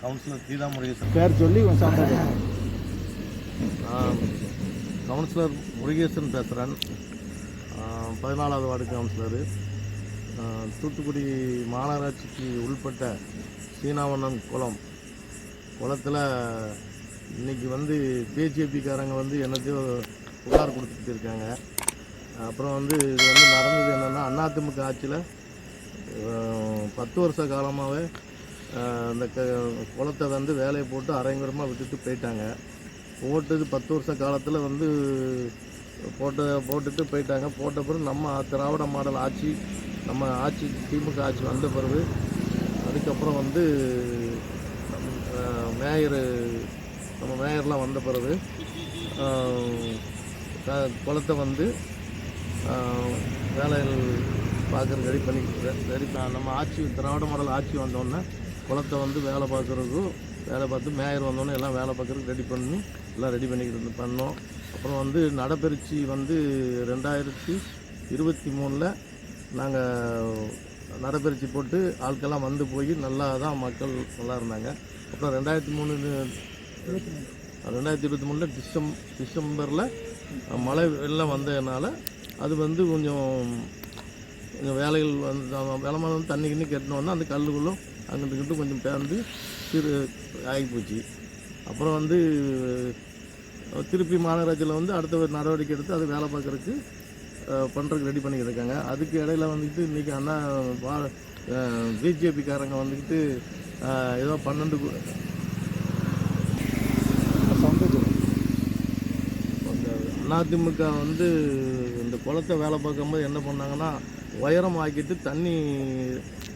Councillor Geetha Murugesan. பேர் சொல்லி councillor Murugesan பேசுகிறேன். 14வது வார்டு கவுன்சிலரு. தூத்துக்குடி மாநகராட்சிக்கு உள்பட்ட சீனாவண்ணன் குளத்தில் இன்றைக்கி வந்து பிஜேபிக்காரங்க வந்து என்னத்தையோ புகார் கொடுத்துட்டு இருக்காங்க. அப்புறம் வந்து இது வந்து நடந்தது என்னென்னா, அதிமுக ஆட்சியில் 10 வருஷ காலமாகவே அந்த குளத்தை வந்து வேலையை போட்டு அரைங்குறமாக விட்டுட்டு போயிட்டாங்க. போட்டது 10 வருஷ காலத்தில் வந்து போட்டுட்டு போயிட்டாங்க. போட்ட பிறகு நம்ம திராவிட மாடல் ஆட்சி, நம்ம ஆட்சி திமுக ஆட்சி வந்த பிறகு அதுக்கப்புறம் வந்து நம்ம மேயர்லாம் வந்த பிறகு குளத்தை வந்து வேலைகள் பார்க்குறது ரெடி நம்ம ஆட்சி திராவிட மாடல் ஆட்சி வந்தோடனே குளத்தை வந்து வேலை பார்த்து மேயர் வந்தோடனே எல்லாம் வேலை பார்க்குறதுக்கு ரெடி பண்ணிக்கிட்டு பண்ணோம். அப்புறம் வந்து நடைபெறுச்சி வந்து 2023 நாங்கள் நடைபெறுச்சி போட்டு ஆட்கள்லாம் வந்து போய் நல்லா தான் மக்கள் நல்லா இருந்தாங்க. அப்புறம் 2023 டிசம்பரில் மழை வெள்ளம் வந்ததுனால அது வந்து கொஞ்சம் வேலைகள் வந்து தண்ணி கட்டினோன்னா அந்த கல்லுகளும் அங்கிட்டு கொஞ்சம் பேர்ந்து ஆகிப்போச்சு. அப்புறம் வந்து திருப்பி மாநகராட்சியில் வந்து அடுத்த ஒரு நடவடிக்கை எடுத்து அது வேலை பார்க்குறதுக்கு பண்ணுறதுக்கு ரெடி பண்ணிக்கிட்டு இருக்காங்க. அதுக்கு இடையில வந்துக்கிட்டு இன்றைக்கி பிஜேபிக்காரங்க வந்துக்கிட்டு ஏதோ 12 அதிமுக வந்து இந்த குளத்தை வேலை பார்க்கும்போது என்ன பண்ணாங்கன்னா, உயரம் ஆக்கிட்டு தண்ணி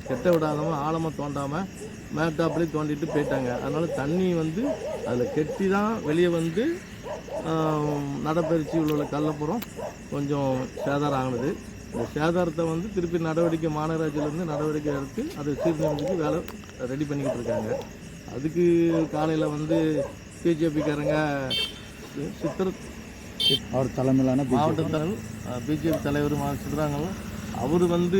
கெட்ட விடாதவங்க ஆழமாக தோண்டாமல் மேட்டாப்லேயே தோண்டிட்டு போயிட்டாங்க. அதனால் தண்ணி வந்து அதில் கெட்டி தான் வெளியே வந்து நடைபெறுச்சி உள்ள கல்லப்புறம் கொஞ்சம் சேதாரம் ஆகுது. இந்த சேதாரத்தை வந்து திருப்பி மாநகராட்சியிலேருந்து நடவடிக்கை எடுத்து அதை சீர்திருத்தத்துக்கு வேலை ரெடி பண்ணிக்கிட்டு இருக்காங்க. அதுக்கு காலையில் வந்து பிஜேபிக்காரங்க அவர் தலைமையிலான மாவட்ட பிஜேபி தலைவர் சித்தராங்கலாம் அவர் வந்து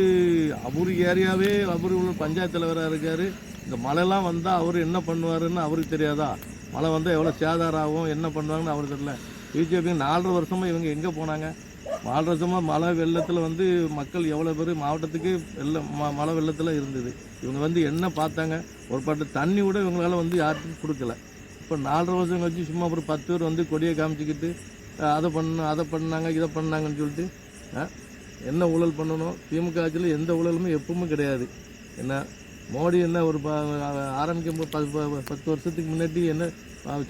அவர் ஏரியாவே அவர் உள்ள பஞ்சாயத்து தலைவராக இருக்கார். இந்த மழைலாம் வந்தால் அவர் என்ன பண்ணுவாருன்னு அவருக்கு தெரியாதா? மழை வந்தால் எவ்வளோ சேதாரம் ஆகும், என்ன பண்ணுவாங்கன்னு அவருக்கு தெரியல. பிஜேபி 4 வருஷமாக இவங்க எங்கே போனாங்க? 4 வருஷமாக மழை வெள்ளத்தில் வந்து மக்கள் எவ்வளோ பேர் மாவட்டத்துக்கு மழை வெள்ளத்தில் இருந்தது. இவங்க வந்து என்ன பார்த்தாங்க? ஒரு பாட்டு தண்ணி கூட இவங்களால வந்து யாருக்கும் கொடுக்கல. இப்போ 4 வருஷம் கழிச்சு சும்மா ஒரு 10 பேர் வந்து கொடியை காமிச்சிக்கிட்டு அதை பண்ணாங்க இதை பண்ணாங்கன்னு சொல்லிட்டு என்ன ஊழல் பண்ணணும்? திமுக ஆட்சியில் எந்த ஊழலுமே எப்பவுமே கிடையாது. என்ன மோடி என்ன ஒரு ஆரம்பிக்கும் 10 வருஷத்துக்கு முன்னாடி என்ன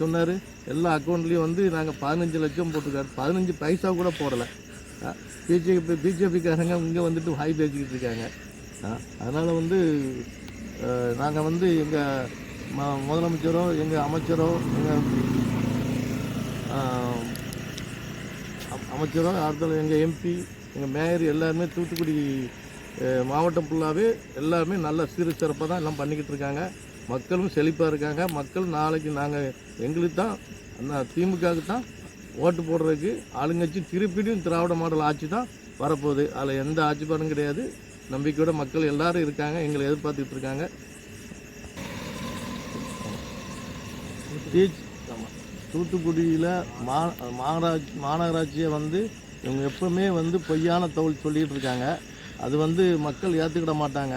சொன்னார்? எல்லா அக்கௌண்ட்லேயும் வந்து நாங்கள் 15 லட்சம் போட்டிருக்காரு, 15 பைசா கூட போடலை. பிஜேபிக்காரங்க இங்கே வந்துட்டு வாய் பேசிக்கிட்டு இருக்காங்க. அதனால் வந்து நாங்கள் வந்து எங்கள் முதலமைச்சரோ எங்கள் அமைச்சரோ அடுத்த எங்கள் எம்பி எங்கள் மேயர் எல்லாருமே தூத்துக்குடி மாவட்டம் ஃபுல்லாகவே எல்லாருமே நல்ல சிறப்பாக தான் எல்லாம் பண்ணிக்கிட்டு இருக்காங்க. மக்களும் செழிப்பாக இருக்காங்க. மக்கள் நாளைக்கு நாங்கள் எங்களுக்கு தான் திமுகவுக்கு தான் ஓட்டு போடுறதுக்கு ஆளுங்கட்சி திருப்பியும் திராவிட மாடல் ஆட்சி தான் வரப்போகுது. அதில் எந்த ஆட்சி பாடும் கிடையாது. நம்பிக்கையோட மக்கள் எல்லோரும் இருக்காங்க, எங்களை எதிர்பார்த்துக்கிட்டு இருக்காங்க. தூத்துக்குடியில் மாநகராட்சியை வந்து இவங்க எப்பவுமே வந்து பொய்யான தகவல் சொல்லிகிட்டு இருக்காங்க. அது வந்து மக்கள் ஏற்றுக்கிட மாட்டாங்க.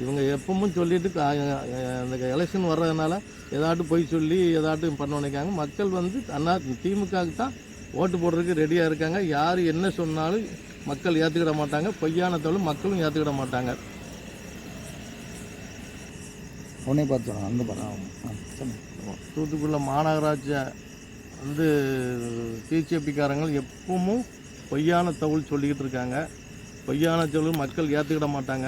இவங்க எப்பவும் சொல்லிட்டு இந்த எலெக்ஷன் வர்றதுனால ஏதாட்டும் பொய் சொல்லி ஏதாட்டும் பண்ண நினைக்காங்க. மக்கள் வந்து திமுகவுக்கு தான் ஓட்டு போடுறதுக்கு ரெடியாக இருக்காங்க. யார் என்ன சொன்னாலும் மக்கள் ஏற்றுக்கிட மாட்டாங்க. பொய்யான தகவல் மக்களும் ஏற்றுக்கிட மாட்டாங்க. உடனே பார்த்து அந்த தூத்துக்குடியில் மாநகராட்சியை வந்து பிஜேபிக்காரங்க எப்பவும் பொய்யான தகவல் சொல்லிக்கிட்டு இருக்காங்க. பொய்யான தகவல் மக்கள் ஏற்றுக்கிட மாட்டாங்க.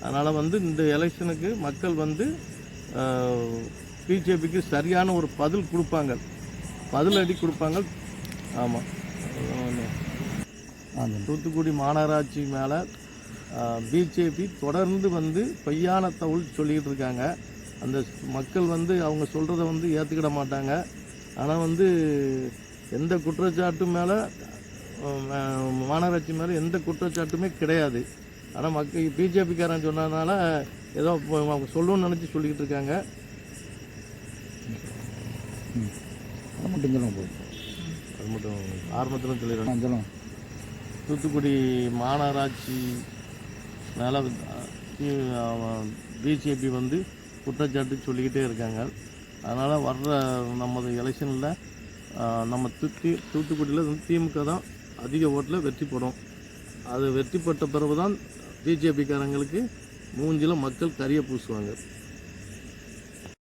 அதனால் வந்து இந்த எலெக்ஷனுக்கு மக்கள் வந்து பிஜேபிக்கு சரியான ஒரு பதிலடி கொடுப்பாங்க. ஆமாம், தூத்துக்குடி மாநகராட்சி மேலே பிஜேபி தொடர்ந்து வந்து பொய்யான தகவல் சொல்லிக்கிட்டு இருக்காங்க. அந்த மக்கள் வந்து அவங்க சொல்கிறத வந்து ஏற்றுக்கிட மாட்டாங்க. ஆனால் வந்து எந்த குற்றச்சாட்டு மேலே மாநகராட்சி மேலே எந்த குற்றச்சாட்டுமே கிடையாது. ஆனால் பிஜேபிக்காரன் சொன்னதுனால ஏதோ அவங்க சொல்லணும்னு நினச்சி சொல்லிக்கிட்டு இருக்காங்க. மட்டும் சொல்லுங்க போதும். அது மட்டும் ஆரம்பத்தில் சொல்லிடுறேன். சொல்லுங்க. தூத்துக்குடி மாநகராட்சி மேலே பிஜேபி வந்து குற்றச்சாட்டு சொல்லிக்கிட்டே இருக்காங்க. அதனால் வர்ற நமது எலெக்ஷனில் நம்ம தூத்துக்குடியில் வந்து திமுக தான் அதிக ஓட்டில் வெற்றி பெறும். அது வெற்றி பெற்ற பிறகு தான் பிஜேபிக்காரங்களுக்கு மூஞ்சில் மக்கள் கரிய பூசுவாங்க.